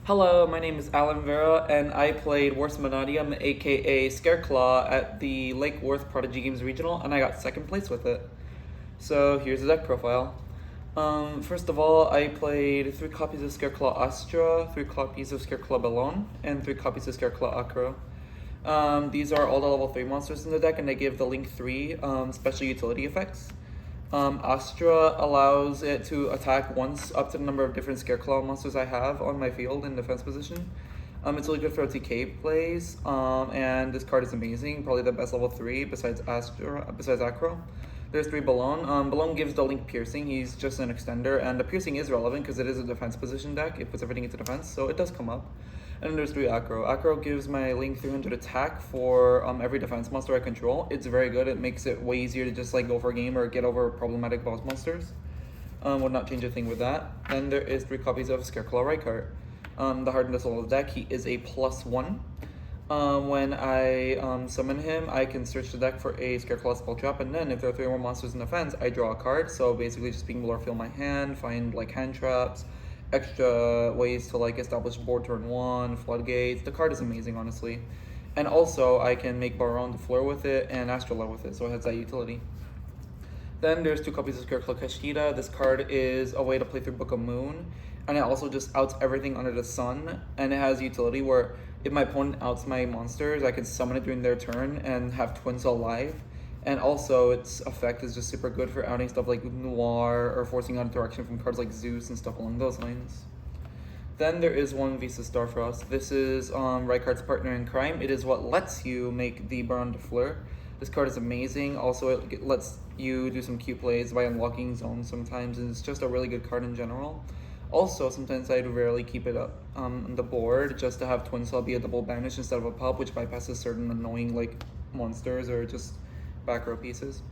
Hello, my name is Alan Vera, and I played Worst Monadium, aka Scareclaw, at the Lake Worth Prodigy Games Regional, and I got second place with it. So here's the deck profile. First of all, I played 3 copies of Scareclaw Astra, 3 copies of Scareclaw Belone, and 3 copies of Scareclaw Acro. These are all the level 3 monsters in the deck, and they give the Link 3 special utility effects. Astra allows it to attack once up to the number of different Scareclaw monsters I have on my field in defense position. It's really good for OTK plays, and this card is amazing. Probably the best level 3 besides Acro. There's 3 Belone. Belone gives the Link Piercing. He's just an extender, and the Piercing is relevant because it is a defense position deck. It puts everything into defense, so it does come up. And then there's 3 Acro. Acro gives my Link 300 attack for every defense monster I control. It's very good. It makes it way easier to just like go for a game or get over problematic boss monsters. Would not change a thing with that. Then there is 3 copies of Scareclaw Reicheart. The hardness of the deck, he is a +1. When I summon him, I can search the deck for a Scareclaw spell trap, and then if there are 3 more monsters in the fence, I draw a card. So basically just being able to fill my hand, find like hand traps, extra ways to like establish board turn 1, floodgates. The card is amazing, honestly. And also I can make Barrone de Fleur with it and Astraloud with it, so it has that utility. Then there's 2 copies of Scareclaw Kashtira. This card is a way to play through Book of Moon, and it also just outs everything under the sun, and it has utility where if my opponent outs my monsters, I can summon it during their turn and have Twinsaw live. And also its effect is just super good for outing stuff like Noir or forcing out interaction from cards like Zeus and stuff along those lines. Then there is 1 Visas Starfrost. This is Reicheart's partner in crime. It is what lets you make the Barrone de Fleur. This card is amazing. Also, it lets you do some cute plays by unlocking zones sometimes, and it's just a really good card in general. Also, sometimes I'd rarely keep it up on the board just to have Twinsaw be a double banish instead of a pub, which bypasses certain annoying like monsters or just back row pieces.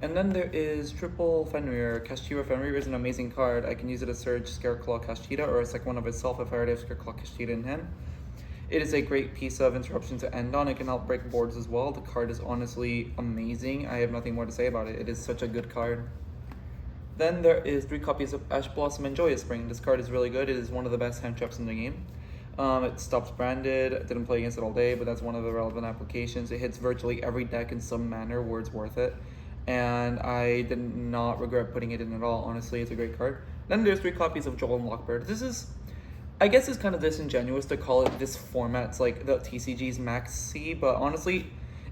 And then there is triple Fenrir. Kashtira Fenrir is an amazing card. I can use it to search Scareclaw Kashtira or a second one of itself if I already have Scareclaw Kashtira in hand. It is a great piece of interruption to end on. It can help break boards as well. The card is honestly amazing. I have nothing more to say about it. It is such a good card. Then there is 3 copies of Ash Blossom and Joyous Spring. This card is really good. It is one of the best hand traps in the game. It stops branded. I didn't play against it all day, but that's one of the relevant applications. It hits virtually every deck in some manner where it's worth it. And I did not regret putting it in at all. Honestly, it's a great card. Then there's 3 copies of Droll and Lockbird. This is, I guess it's kind of disingenuous to call it this format's like the TCG's Max C, but honestly,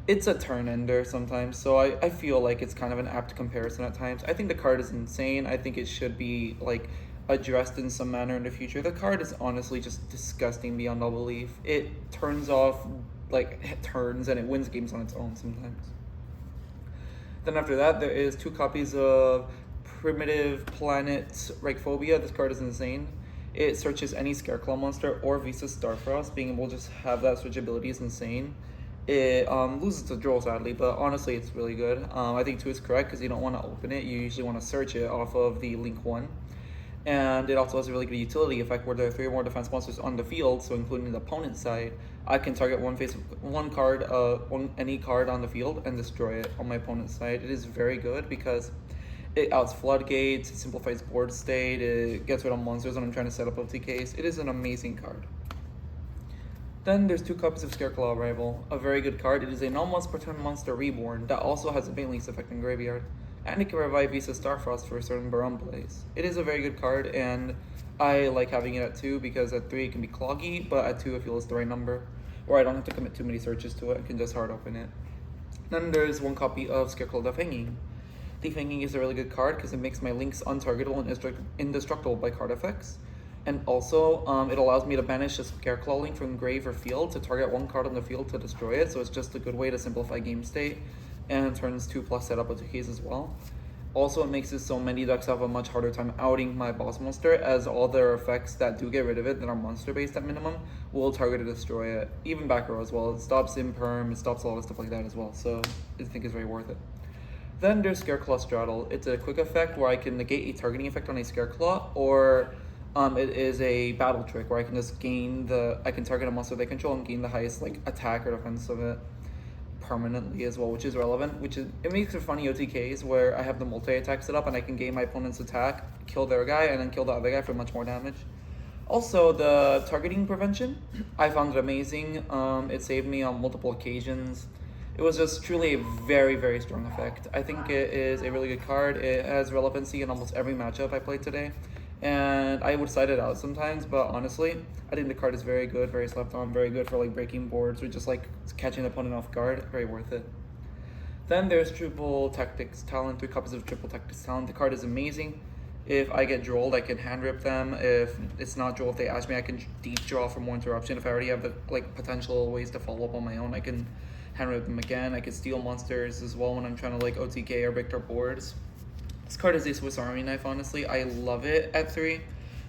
it's a turn ender sometimes, so I feel like it's kind of an apt comparison at times. I think the card is insane. I think it should be like addressed in some manner in the future. The card is honestly just disgusting beyond all belief. It turns off like turns and it wins games on its own sometimes. Then after that, there is 2 copies of Primitive Planet Reichphobia. This card is insane. It searches any Scareclaw monster or Visas Starfrost. Being able to just have that search ability is insane. It loses to Droll, sadly, but honestly, it's really good. I think 2 is correct because you don't want to open it. You usually want to search it off of the Link 1. And it also has a really good utility effect where there are 3 or more defense monsters on the field, so including the opponent's side, I can target any card on the field and destroy it on my opponent's side. It is very good because it outs floodgates, it simplifies board state, it gets rid of monsters when I'm trying to set up OTKs. It is an amazing card. Then there's 2 copies of Scareclaw Arrival, a very good card. It is a non-once per turn monster reborn that also has a Banelist effect in graveyard, and it can revive Visas Starfrost for certain Barrone plays. It is a very good card, and I like having it at 2 because at 3 it can be cloggy, but at 2 I feel it's the right number, or I don't have to commit too many searches to it. I can just hard open it. Then there's 1 copy of Scareclaw Defanging. Defanging is a really good card because it makes my links untargetable and indestructible by card effects. And also, it allows me to banish a Scareclaw Link from grave or field to target 1 card on the field to destroy it, so it's just a good way to simplify game state, and turns 2+ setup with 2 keys as well. Also, it makes it so many decks have a much harder time outing my boss monster, as all their effects that do get rid of it, that are monster-based at minimum, will target or destroy it. Even back row as well. It stops imperm, it stops all the stuff like that as well, so I think it's very worth it. Then there's Scareclaw Straddle. It's a quick effect where I can negate a targeting effect on a Scareclaw, or it is a battle trick where I can just I can target a monster they control and gain the highest like attack or defense of it permanently as well, which is relevant. It makes for funny OTKs where I have the multi-attack set up and I can gain my opponent's attack, kill their guy, and then kill the other guy for much more damage. Also, the targeting prevention, I found it amazing. It saved me on multiple occasions. It was just truly a very, very strong effect. I think it is a really good card. It has relevancy in almost every matchup I played today. And I would side it out sometimes, but honestly, I think the card is very good, very slept on, very good for like breaking boards or just like catching the opponent off guard. Very worth it. Then there's Triple Tactics Talent, 3 copies of Triple Tactics Talent. The card is amazing. If I get drolled, I can hand rip them. If it's not droll, if they ask me, I can deep draw for more interruption. If I already have the like potential ways to follow up on my own, I can hand rip them again. I can steal monsters as well when I'm trying to like OTK or break their boards. This card is a Swiss Army knife, honestly. I love it at 3.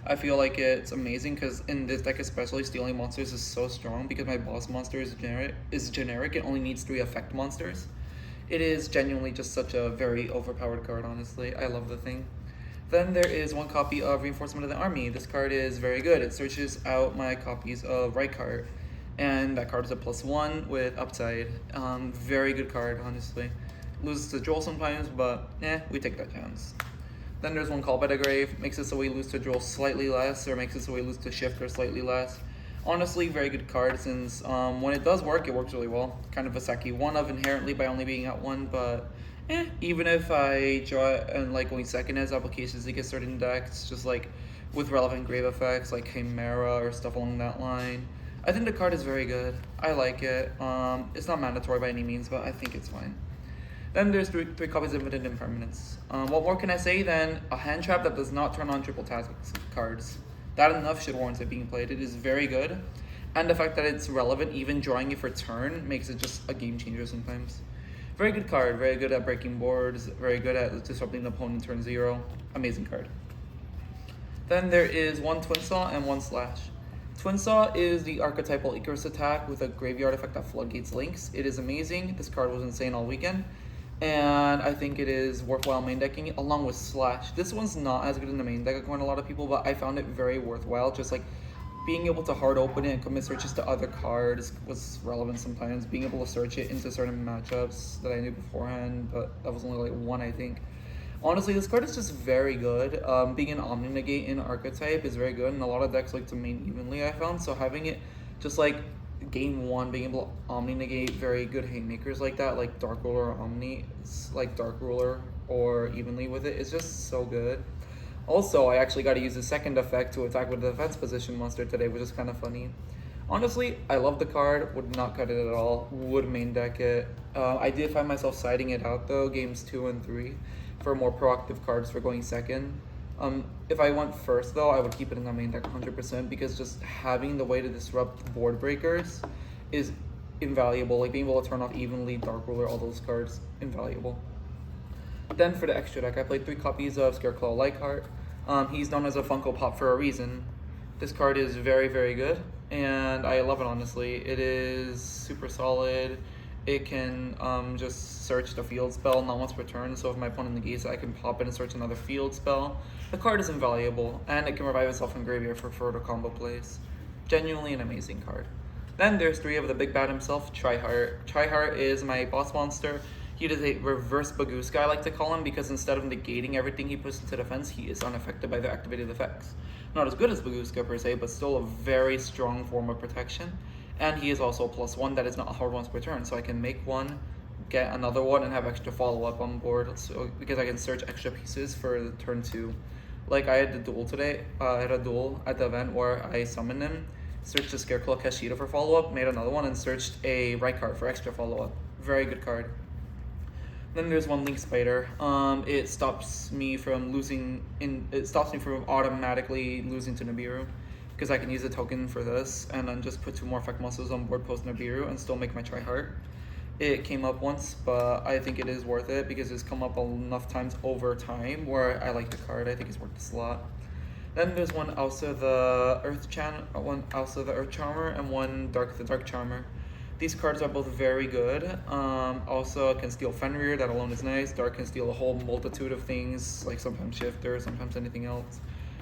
I feel like it's amazing because in this deck especially, stealing monsters is so strong because my boss monster is generic. It only needs 3 effect monsters. It is genuinely just such a very overpowered card, honestly. I love the thing. Then there is 1 copy of Reinforcement of the Army. This card is very good. It searches out my copies of Reichphobia, and that card is a +1 with upside. Very good card, honestly. Loses to Droll sometimes, but we take that chance. Then there's 1 Call by the Grave. Makes it so we lose to Droll slightly less, or makes it so we lose to Shifter slightly less. Honestly, very good card since when it does work, it works really well. Kind of a Seki 1 of inherently by only being at 1, but even if I draw it and like going second as applications against certain decks, just like with relevant grave effects like Chimera or stuff along that line, I think the card is very good. I like it. It's not mandatory by any means, but I think it's fine. Then there's three copies of Infinite Impermanence. What more can I say than a hand trap that does not turn on triple tactics cards? That enough should warrant it being played. It is very good. And the fact that it's relevant, even drawing it for turn, makes it just a game changer sometimes. Very good card, very good at breaking boards, very good at disrupting the opponent turn 0. Amazing card. Then there is 1 Twinsaw and 1 Slash. Twinsaw is the archetypal Icarus attack with a graveyard effect that floodgates links. It is amazing. This card was insane all weekend. And I think it is worthwhile main decking it along with Slash. This one's not as good in the main deck according to a lot of people, but I found it very worthwhile. Just like being able to hard open it and commit searches to other cards was relevant sometimes. Being able to search it into certain matchups that I knew beforehand, but that was only like 1, I think. Honestly, this card is just very good. Being an Omni-Negate in Archetype is very good, and a lot of decks like to main evenly, I found. So having it just like game 1, being able to Omni-Negate very good haymakers like that, like Dark Ruler or Omni, like Dark Ruler or evenly with it, is just so good. Also, I actually got to use the second effect to attack with a defense position monster today, which is kind of funny. Honestly, I love the card, would not cut it at all, would main deck it. I did find myself siding it out though, games 2 and 3, for more proactive cards for going second. If I went first though, I would keep it in the main deck 100% because just having the way to disrupt board breakers is invaluable. Like being able to turn off evenly, Dark Ruler, all those cards, invaluable. Then for the extra deck, I played 3 copies of Scareclaw Light-Heart. He's known as a Funko Pop for a reason. This card is very, very good, and I love it honestly. It is super solid. It can just search the field spell not once per turn, so if my opponent negates it, I can pop it and search another field spell. The card is invaluable, and it can revive itself in graveyard for further combo plays. Genuinely an amazing card. Then there's 3 of the big bad himself, Tri-Heart. Tri-Heart is my boss monster. He is a reverse Bagooska, I like to call him, because instead of negating everything he puts into defense, he is unaffected by the activated effects. Not as good as Bagooska per se, but still a very strong form of protection. And he is also a +1 that is not hard once per turn, so I can make 1, get another 1, and have extra follow-up on board, so because I can search extra pieces for the turn 2. Like I had the duel today, I had a duel at the event where I summoned him, searched the Scareclaw Kashtira for follow-up, made another 1, and searched a Reichphobia for extra follow-up. Very good card. Then there's 1 Link Spider. It stops me from automatically losing to Nibiru, because I can use a token for this and then just put 2 more effect muscles on board post Nibiru and still make my Tri-Heart. It came up once, but I think it is worth it because it's come up enough times over time where I like the card. I think it's worth a lot. Then there's 1 Aussa the Earth Charmer, and 1 Dharc the Dark Charmer. These cards are both very good. Aussa can steal Fenrir, that alone is nice. Dharc can steal a whole multitude of things, like sometimes Shifter, sometimes anything else.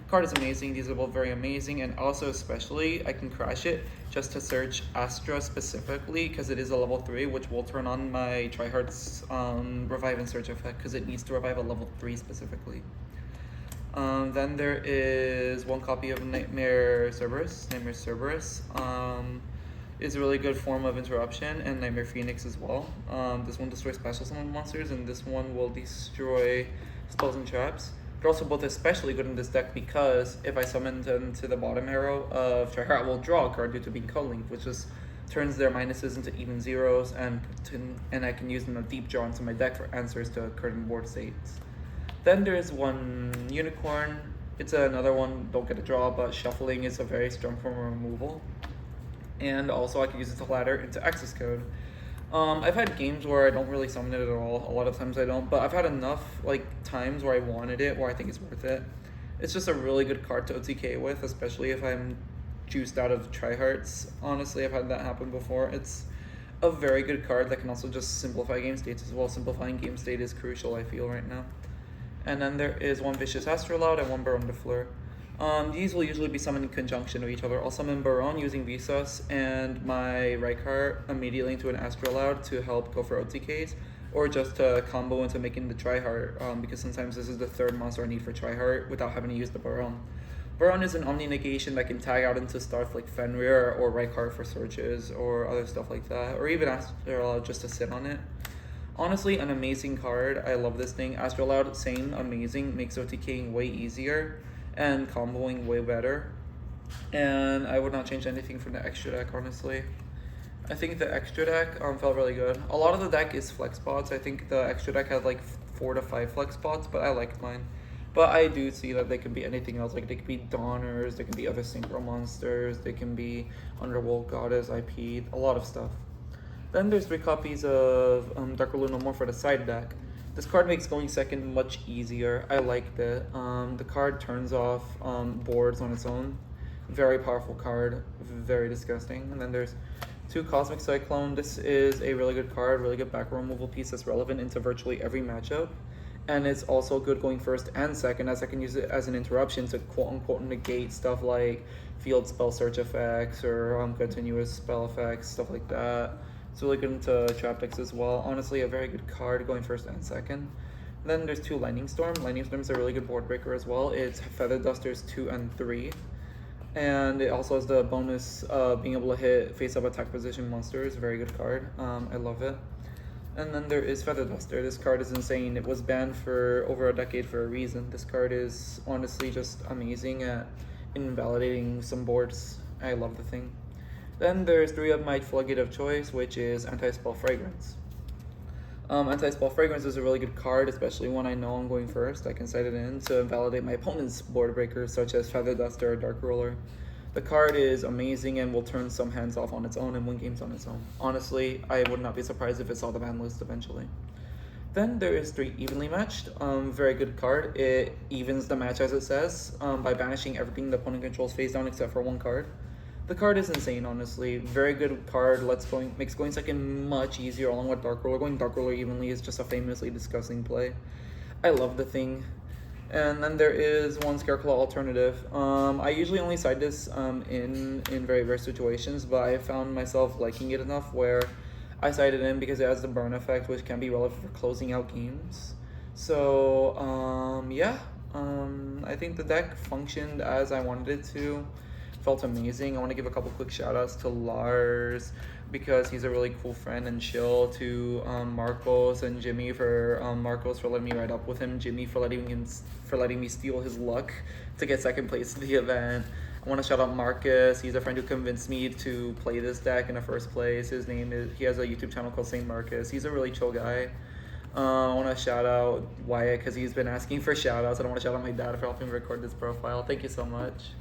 Card is amazing. These are both very amazing, and also especially I can crash it just to search Astra specifically because it is a level 3, which will turn on my Tri-Heart's revive and search effect because it needs to revive a level 3 specifically. Then there is one copy of Knightmare Cerberus. Knightmare Cerberus is a really good form of interruption, and Knightmare Phoenix as well. This one destroys special summon monsters, and this one will destroy spells and traps. They're also both especially good in this deck because if I summon them to the bottom arrow of Tri-Heart, I will draw a card due to being co-linked, which just turns their minuses into even zeros, and I can use them to deep draw into my deck for answers to current board states. Then there's one Unicorn. It's another one, don't get a draw, but shuffling is a very strong form of removal. And also I can use it to ladder into Accesscode. I've had games where I don't really summon it at all. A lot of times I don't, but I've had enough times where I wanted it, where I think it's worth it. It's just a really good card to OTK with, especially if I'm juiced out of Tri-Hearts. Honestly, I've had that happen before. It's a very good card that can also just simplify game states as well. Simplifying game state is crucial, I feel, right now. And then there is one Viscious Astraloud and one Barrone de Fleur. These will usually be summoned in conjunction with each other. I'll summon Barrone using Visas and my Reicheart immediately into an Astraloud to help go for OTKs, or just to combo into making the Tri-Heart, because sometimes this is the third monster I need for Tri-Heart without having to use the Barrone. Barrone is an Omni negation that can tag out into stuff like Fenrir or Reichphobia for searches or other stuff like that, or even Astraloud just to sit on it. Honestly, an amazing card. I love this thing. Astraloud, same, amazing, makes OTKing way easier and comboing way better. And I would not change anything from the extra deck, honestly. I think the extra deck felt really good. A lot of the deck is flex spots. I think the extra deck had 4 to 5 flex spots, but I liked mine. But I do see that they can be anything else. They could be Dawners, they can be other synchro monsters, they can be Underworld Goddess, IP, a lot of stuff. Then there's 3 copies of Dark No More for the side deck. This card makes going second much easier. I liked it. The card turns off boards on its own. Very powerful card, very disgusting. And then there's 2 Cosmic Cyclone. This is a really good card, really good back row removal piece that's relevant into virtually every matchup. And it's also good going first and second, as I can use it as an interruption to quote-unquote negate stuff like field spell search effects or continuous spell effects, stuff like that. It's really good into trap decks as well. Honestly, a very good card going first and second. Then there's 2 Lightning Storm. Lightning Storm is a really good board breaker as well. It's Feather Dusters 2 and 3. And it also has the bonus of being able to hit face-up attack position monsters. Very good card. I love it. And then there is Feather Duster. This card is insane. It was banned for over a decade for a reason. This card is honestly just amazing at invalidating some boards. I love the thing. Then there's 3 of my Floodgate of choice, which is Anti-Spell Fragrance. Anti-Spell Fragrance is a really good card, especially when I know I'm going first. I can set it in to invalidate my opponent's board breakers, such as Feather Duster or Dark Roller. The card is amazing and will turn some hands off on its own and win games on its own. Honestly, I would not be surprised if it saw the ban list eventually. Then there is 3 Evenly Matched. Very good card. It evens the match, as it says, by banishing everything the opponent controls face down except for 1 card. The card is insane, honestly. Very good card. Makes going second much easier along with Dark Roller. Going Dark Roller evenly is just a famously disgusting play. I love the thing. And then there is 1 Scareclaw alternative. I usually only side this in very rare situations, but I found myself liking it enough where I side it in because it has the burn effect, which can be relevant for closing out games. So, yeah. I think the deck functioned as I wanted it to. Felt amazing. I want to give a couple quick shout outs to Lars because he's a really cool friend, and chill to Marcos and Jimmy for Marcos for letting me ride up with him, Jimmy for letting me steal his luck to get second place in the event. I want to shout out Marcus. He's a friend who convinced me to play this deck in the first place. He has a YouTube channel called Saint Marcus. He's a really chill guy. I want to shout out Wyatt because he's been asking for shout outs. I want to shout out my dad for helping me record this profile. Thank you so much.